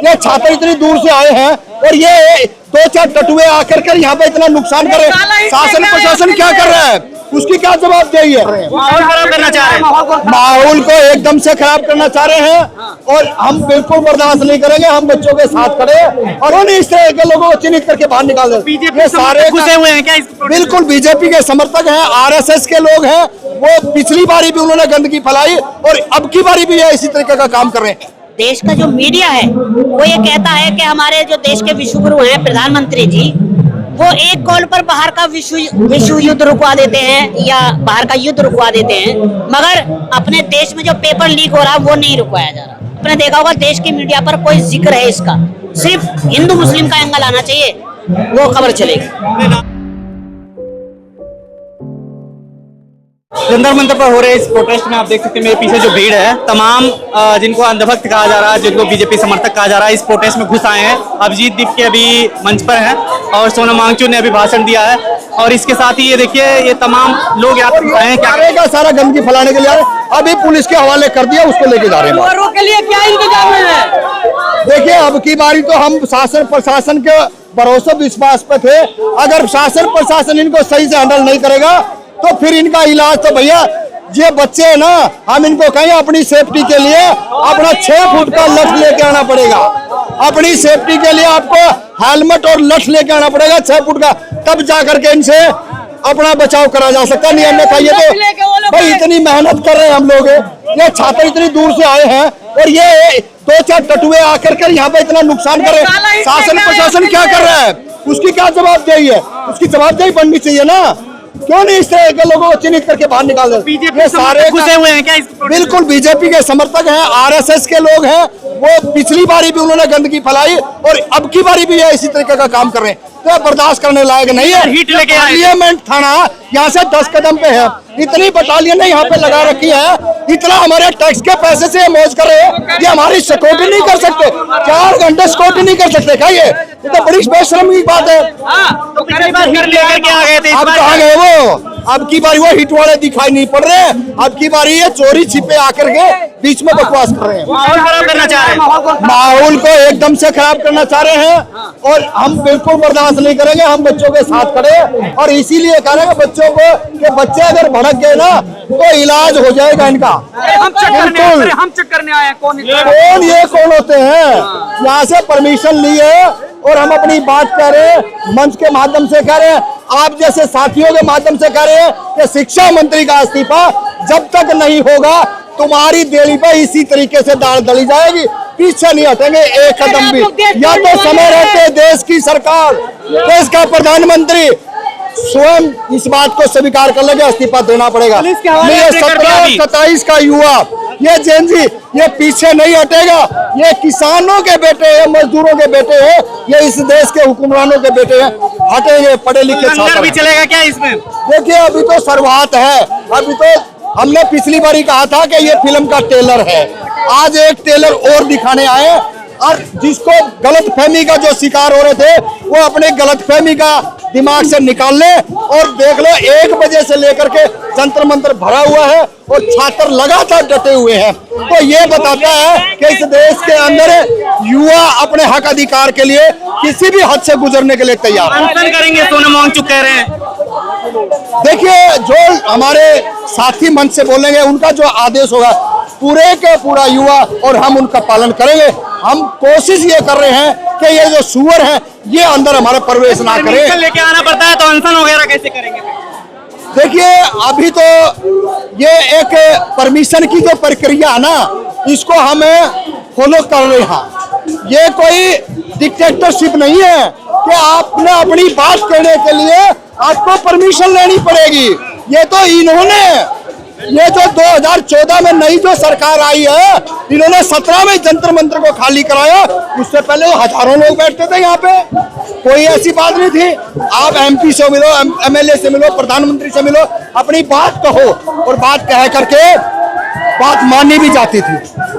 ये छात्र इतनी दूर से आए हैं और ये दो चार टटुए आकर कर यहाँ पे इतना नुकसान कर रहे हैं। शासन प्रशासन क्या कर रहा है, उसकी क्या जवाबदेही है? माहौल खराब करना चाह रहे हैं, माहौल को एकदम से खराब करना चाह रहे हैं और हम बिल्कुल बर्दाश्त नहीं करेंगे। हम बच्चों के साथ खड़े हैं और उन्हें इस तरह के लोगों को चिन्हित करके बाहर निकाल दें। बीजेपी सारे घुसे हुए हैं क्या इस प्रोटेस्ट में? बिल्कुल बीजेपी के समर्थक हैं, आरएसएस के लोग हैं। वो पिछली बारी भी उन्होंने गंदगी फैलाई और अब की बारी भी इसी तरीके का काम कर रहे हैं। देश का जो मीडिया है वो ये कहता है कि हमारे जो देश के विश्व गुरु हैं प्रधानमंत्री जी, वो एक कॉल पर बाहर का विश्व युद्ध रुकवा देते हैं या बाहर का युद्ध रुकवा देते हैं, मगर अपने देश में जो पेपर लीक हो रहा है वो नहीं रुकवाया जा रहा। आपने देखा होगा देश की मीडिया पर कोई जिक्र है इसका, सिर्फ हिंदू मुस्लिम का एंगल आना चाहिए, वो खबर चलेगी। जंतर मंतर पर हो रहे इस प्रोटेस्ट में आप देख सकते हैं मेरे पीछे जो भीड़ है, तमाम जिनको अंधभक्त कहा जा रहा है, जिनको बीजेपी समर्थक कहा जा रहा है, इस प्रोटेस्ट में घुस आए हैं। अभिजीत दीप के अभी मंच पर हैं और सोनम वांगचुक ने अभी भाषण दिया है और इसके साथ ही ये देखिए ये तमाम लोग यहाँ पर आए हैं। क्या करेगा, सारा गंदगी फैलाने के लिए अभी पुलिस के हवाले कर दिया, उसको लेके जा रहे हैं। के लिए क्या इंतजाम है? देखिए अब की बारी तो हम शासन प्रशासन के भरोसे विश्वास पे थे। अगर शासन प्रशासन इनको सही से हैंडल नहीं करेगा तो फिर इनका इलाज तो भैया ये बच्चे है ना, हम इनको कहीं अपनी सेफ्टी के लिए अपना 6 फुट का लठ लेके आना पड़ेगा। अपनी सेफ्टी के लिए आपको हेलमेट और लठ लेके आना पड़ेगा 6 फुट का, तब जाकर के इनसे अपना बचाव करा जा सकता। नहीं अन्यथा ये तो भाई इतनी मेहनत कर रहे हैं हम लोग, ये छात्र इतनी दूर से आए हैं और ये दो चार टटुए आकर कर यहाँ पे इतना नुकसान कर रहे हैं। शासन प्रशासन क्या कर रहा है, उसकी क्या जवाबदेही है? उसकी जवाबदेही बननी चाहिए ना। क्यों नहीं इस तरह के लोगों को चिन्हित करके बाहर निकाल दें? बीजेपी सारे घुसे हुए हैं क्या इस प्रोटेस्ट में? बिल्कुल बीजेपी के समर्थक हैं, आरएसएस के लोग हैं। वो पिछली बारी भी उन्होंने गंदगी फैलाई और अब की बारी भी इसी तरीके का काम कर रहे हैं। तो बर्दाश्त करने लायक नहीं है। हिट लेके आए। पार्लियामेंट थाना यहाँ से 10 कदम पे है, इतनी बटालियन यहाँ पे लगा रखी है, इतना हमारे टैक्स के पैसे से मौज कर रहे हैं कि हमारी सिक्योरिटी नहीं कर सकते, 4 घंटे सिक्योरिटी नहीं कर सकते। क्या ये तो बड़ी बेशर्मी की बात है। तो पिछली बार हिट लेकर के आ गए थे, इस अब बार कहाँ गए वो? अब की बारी वो हिट वाले दिखाई नहीं पड़ रहे। अब की बारी ये चोरी छिपे आकर के बीच में बकवास कर रहे हैं। माहौल खराब करना चाह रहे हैं, माहौल को एकदम से खराब करना चाह रहे हैं और हम बिल्कुल बर्दाश्त नहीं करेंगे। हम बच्चों के साथ खड़े हैं और इसीलिए कह रहे हैं बच्चों को कि बच्चे अगर भड़क गए ना तो इलाज हो जाएगा इनका। हम चेक करने आए हैं कौन ये कौन होते हैं? यहाँ से परमिशन लिए और हम अपनी बात कह रहे हैं, मंच के माध्यम से कह रहे हैं, आप जैसे साथियों के माध्यम से कह रहे हैं कि शिक्षा मंत्री का इस्तीफा जब तक नहीं होगा तुम्हारी देली पे इसी तरीके से दाल दली जाएगी, पीछे नहीं हटेंगे एक कदम भी। या तो समय रहते देश की सरकार, देश का प्रधानमंत्री स्वयं इस बात को स्वीकार कर लेगा, इस्तीफा देना पड़ेगा। ये 17-27 का युवा, ये जेनजी, ये पीछे नहीं हटेगा। ये किसानों के बेटे हैं, मजदूरों के बेटे हैं, ये इस देश के हुक्मरानों के बेटे हैं। हटेंगे पढ़े लिखे छात्र भी चलेगा क्या इसमें? देखिए अभी तो शुरुआत है। अभी तो हमने पिछली बारी कहा था कि ये फिल्म का ट्रेलर है, आज एक ट्रेलर और दिखाने आए और जिसको गलतफहमी का जो शिकार हो रहे थे वो अपने गलतफहमी का दिमाग से निकाल ले और देख लो 1 बजे से लेकर के जंतर मंतर भरा हुआ है और छात्र लगातार डटे हुए हैं। तो ये बताता है कि इस देश के अंदर युवा अपने हक अधिकार के लिए किसी भी हद से गुजरने के लिए तैयार है। अनशन करेंगे सोनम वांगचुक कह रहे हैं। देखिए जो हमारे साथी मंच से बोलेंगे उनका जो आदेश होगा पूरे का पूरा युवा और हम उनका पालन करेंगे। हम कोशिश ये कर रहे हैं कि ये जो सुअर है ये अंदर हमारे प्रवेश ना करें। लेके आना पड़ता है तो अनशन वगैरह कैसे करेंगे? देखिए अभी तो ये एक परमिशन की जो प्रक्रिया है ना, इसको हमें फॉलो कर रहे हैं। ये कोई डिक्टेटरशिप नहीं है कि आपने अपनी बात कहने के लिए आपको परमिशन लेनी पड़ेगी। ये तो इन्होंने, ये जो 2014 में नई जो सरकार आई है, इन्होंने 17 में जंतर मंतर को खाली कराया। उससे पहले हजारों लोग बैठते थे यहाँ पे, कोई ऐसी बात नहीं थी। आप एमपी से मिलो, एमएलए से मिलो, प्रधानमंत्री से मिलो, अपनी बात कहो और बात कह करके बात मानी भी जाती थी।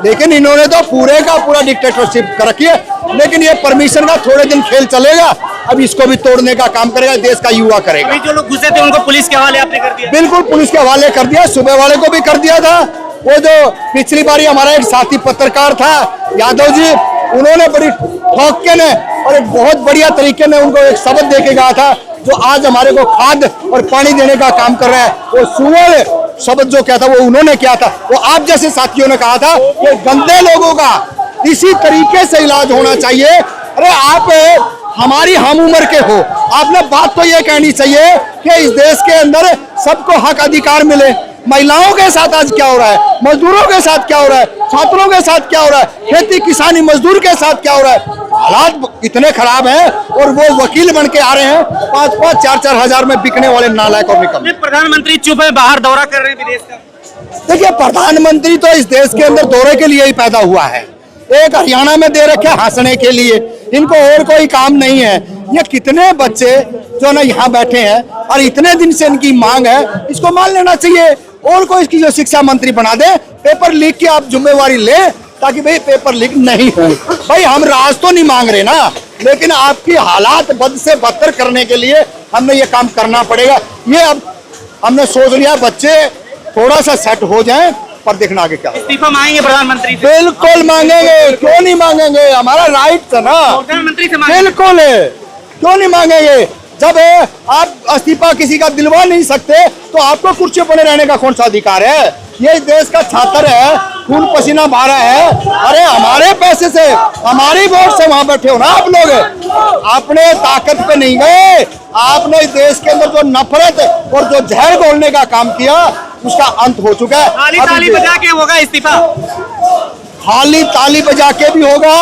लेकिन इन्होंने तो पूरे का पूरा डिक्टेटरशिप कर रखी है। लेकिन ये परमिशन का थोड़े दिन खेल चलेगा, अब इसको भी तोड़ने का काम करेगा देश का युवा करेगा। अभी जो लोग घुसे थे उनको पुलिस के हवाले आपने कर दिया? बिल्कुल पुलिस के हवाले कर दिया, सुबह वाले को भी कर दिया था। वो जो पिछली बारी हमारा एक साथी पत्रकार था यादव जी, उन्होंने बड़ी ठोक ने और एक बहुत बढ़िया तरीके में उनको एक शब्द दे के कहा था, जो आज हमारे को खाद और पानी देने का काम कर रहा है। वो सुअर शब्द जो क्या था वो उन्होंने किया था, वो आप जैसे साथियों ने कहा था कि गंदे लोगों का इसी तरीके से इलाज होना चाहिए। अरे आप हमारी हम उम्र के हो, आपने बात तो ये कहनी चाहिए कि इस देश के अंदर सबको हक अधिकार मिले। महिलाओं के साथ आज क्या हो रहा है, मजदूरों के साथ क्या हो रहा है, छात्रों के साथ क्या हो रहा है, खेती किसानी मजदूर के साथ क्या हो रहा है। हालात इतने खराब हैं और वो वकील बन के आ रहे हैं 5-5, 4-4 हजार में बिकने वाले नालायक और निकम्मे। प्रधानमंत्री चुप है, बाहर दौरा कर रहे हैं विदेश का। देखिए, प्रधानमंत्री तो इस देश के अंदर दौरे के लिए ही पैदा हुआ है। एक हरियाणा में दे रखे हंसने के लिए, इनको और कोई काम नहीं है। ये कितने बच्चे जो ना यहाँ बैठे हैं और इतने दिन से इनकी मांग है, इसको मान लेना चाहिए और कोई इसकी जो शिक्षा मंत्री बना दे, पेपर लीक की आप जिम्मेवारी ले, ताकि भाई पेपर लीक नहीं हो। भाई हम राज तो नहीं मांग रहे ना, लेकिन आपकी हालात बद से बदतर करने के लिए हमने ये काम करना पड़ेगा। ये अब हमने सोच लिया, बच्चे थोड़ा सा सेट हो जाएं, पर देखना आगे क्या। इस्तीफा मांगेंगे प्रधानमंत्री से? बिल्कुल मांगेंगे, क्यों नहीं मांगेंगे, हमारा राइट है ना। प्रधानमंत्री से मांगेंगे? बिल्कुल है, क्यों नहीं मांगेंगे। जब आप इस्तीफा किसी का दिलवा नहीं सकते तो आपको कुर्सी पर रहने का कौन सा अधिकार है। ये देश का छात्र है, खून पसीना बहा रहा है। अरे हमारे पैसे से, हमारी वोट से वहां बैठे हो ना आप लोग। आपने ताकत पे नहीं गए, आपने इस देश के अंदर जो नफरत और जो जहर घोलने का काम किया, उसका अंत हो चुका है। ताली बजा के होगा इस्तीफा? खाली ताली बजा के भी होगा,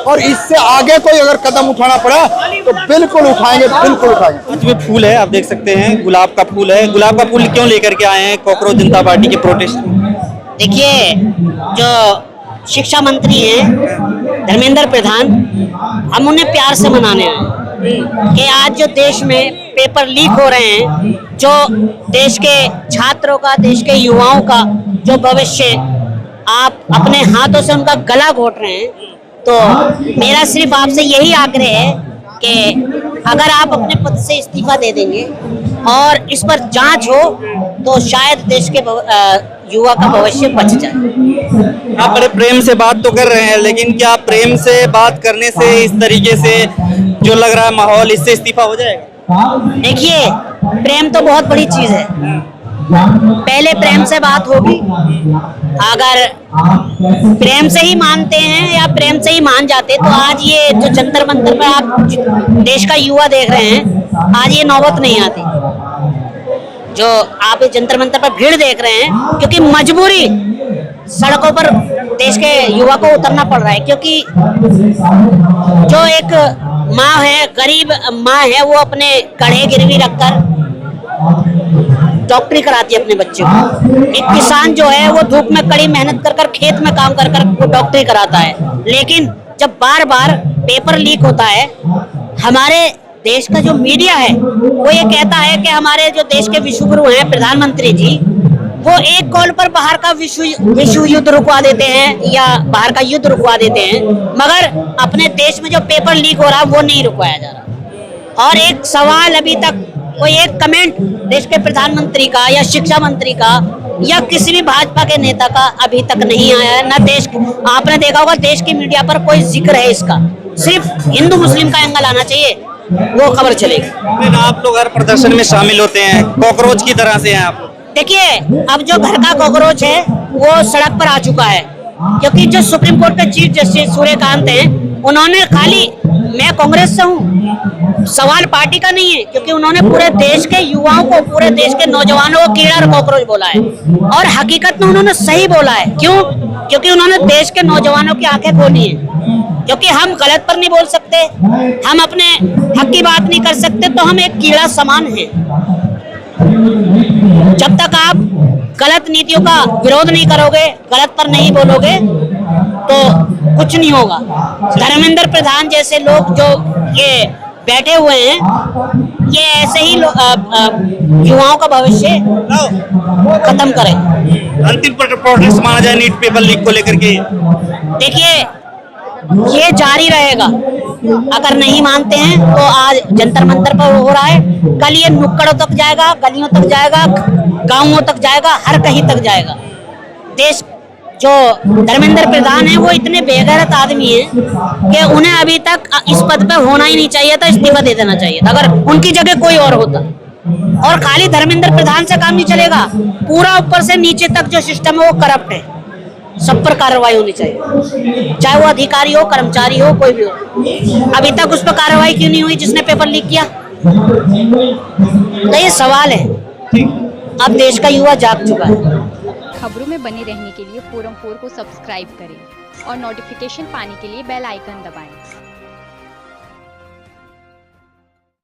और इससे आगे कोई अगर कदम उठाना पड़ा तो बिल्कुल उठाएंगे, बिल्कुल उठाएंगे। आज में फूल है, आप देख सकते हैं, गुलाब का फूल है। गुलाब का फूल क्यों लेकर के आए हैं कॉकरोच जनता पार्टी के प्रोटेस्ट में? देखिए, जो शिक्षा मंत्री हैं धर्मेंद्र प्रधान, हम उन्हें प्यार से मनाने आए कि आज जो देश में पेपर लीक हो रहे हैं, जो देश के छात्रों का, देश के युवाओं का जो भविष्य आप अपने हाथों से उनका गला घोट रहे हैं, तो मेरा सिर्फ आपसे यही आग्रह है कि अगर आप अपने पद से इस्तीफा दे देंगे और इस पर जांच हो तो शायद देश के युवा का भविष्य बच जाए। आप बड़े प्रेम से बात तो कर रहे हैं, लेकिन क्या प्रेम से बात करने से, इस तरीके से जो लग रहा है माहौल, इससे इस्तीफा हो जाएगा? देखिए, प्रेम तो बहुत बड़ी चीज है। पहले प्रेम से बात होगी, अगर प्रेम से ही मानते हैं या प्रेम से ही मान जाते तो आज ये जो जंतर मंतर पर आप देश का युवा देख रहे हैं, आज ये नौबत नहीं आती। जो आप जंतर मंतर पर भीड़ देख रहे हैं, क्योंकि मजबूरी सड़कों पर देश के युवा को उतरना पड़ रहा है, क्योंकि जो एक माँ है, गरीब माँ है, वो अपने कड़े गिरवी रखकर डॉक्टरी कराती है अपने बच्चे को। एक किसान जो है वो धूप में कड़ी मेहनत कर खेत में काम कर वो डॉक्टरी कराता है। लेकिन जब बार बार पेपर लीक होता है, हमारे देश का जो मीडिया है वो ये कहता है कि हमारे जो देश के विश्वगुरु हैं प्रधानमंत्री जी, वो एक कॉल पर बाहर का विश्व युद्ध रुकवा देते हैं या बाहर का युद्ध रुकवा देते हैं, मगर अपने देश में जो पेपर लीक हो रहा है वो नहीं रुकवाया जा रहा। और एक सवाल अभी तक कोई एक कमेंट देश के प्रधानमंत्री का या शिक्षा मंत्री का या किसी भी भाजपा के नेता का अभी तक नहीं आया है। ना देश, आपने देखा होगा देश की मीडिया पर कोई जिक्र है इसका। सिर्फ हिंदू मुस्लिम का एंगल आना चाहिए, वो खबर चलेगी। आप लोग हर प्रदर्शन में शामिल होते हैं, कॉकरोच की तरह से हैं आप। देखिए, अब जो घर का कॉकरोच है वो सड़क पर आ चुका है, क्योंकि जो सुप्रीम कोर्ट के चीफ जस्टिस सूर्यकांत हैं, उन्होंने खाली मैं कांग्रेस से हूँ सवाल पार्टी का नहीं है, क्योंकि उन्होंने पूरे देश के युवाओं को, पूरे देश के नौजवानों को कीड़ा और कॉकरोच बोला है। और हकीकत में उन्होंने सही बोला है। क्यों? क्योंकि उन्होंने देश के नौजवानों की आंखें खोली हैं। क्योंकि हम गलत पर नहीं बोल सकते, हम अपने हक की बात नहीं कर सकते, तो हम एक कीड़ा समान हैं। जब तक आप गलत नीतियों का विरोध नहीं करोगे, गलत पर नहीं बोलोगे, तो कुछ नहीं होगा। धर्मेंद्र प्रधान जैसे लोग जो ये बैठे हुए हैं, ये ऐसे ही युवाओं का भविष्य खत्म करें। अंतिम प्रोटेस्ट माना जाए नीट पेपर लीक को लेकर के? देखिए, ये जारी रहेगा। अगर नहीं मानते हैं तो आज जंतर मंतर पर हो रहा है, कल ये नुक्कड़ों तक जाएगा, गलियों तक जाएगा, गांवों तक जाएगा, हर कहीं तक जाएगा। देश जो धर्मेंद्र प्रधान है वो इतने बेगैरत आदमी हैं कि उन्हें अभी तक इस पद पे होना ही नहीं चाहिए था, इस्तीफा दे देना चाहिए था अगर उनकी जगह कोई और होता। और खाली धर्मेंद्र प्रधान से काम नहीं चलेगा, पूरा ऊपर से नीचे तक जो सिस्टम है वो करप्ट है, सब पर कार्रवाई होनी चाहिए, चाहे वो अधिकारी हो, कर्मचारी हो, कोई भी हो। अभी तक उस पर कार्रवाई क्यों नहीं हुई जिसने पेपर लीक किया? तो ये सवाल है। अब देश का युवा जाग चुका है। खबरों में बने रहने के लिए फोरम 4 को सब्सक्राइब करें और नोटिफिकेशन पाने के लिए बेल आइकन दबाएं।